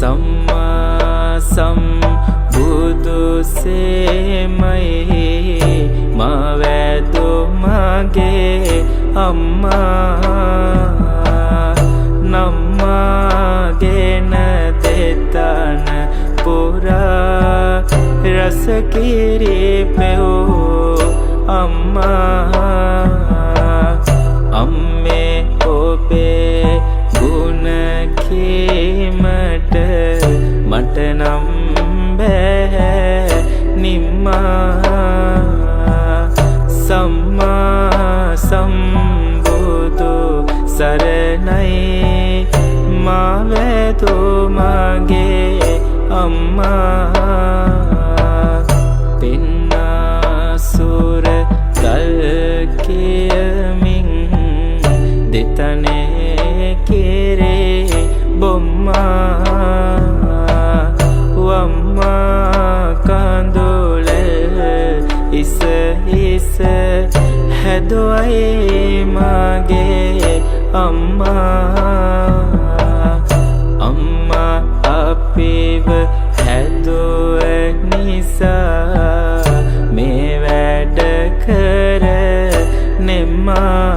සම්මා සම්බුදු සේමයි මවැදු මගේ අම්මා නම්මාගෙන දෙතන පුරා රසකිරි පෙවූ අම්මා අම්මේ ඔබේ ගුණ කීමට මට නම් බෑ නිම්මා සම්මා සම්බුදු සරණයි මවැදු මගේ අම්මා පින්නාසුර ගල් කියමින් දෙතනේ කෙරේ බොම්මා වම්මා කඳුල ඉස ඉස හැදුවයි මගේ අම්මා අම්මා අපිව හැදුව නිසා මේ වැඩ කර නෙම්මා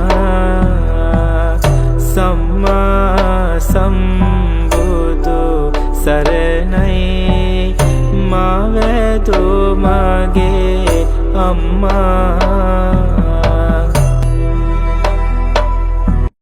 සම්මා සම්බුදු සරණයි මවැදු මගේ අම්මා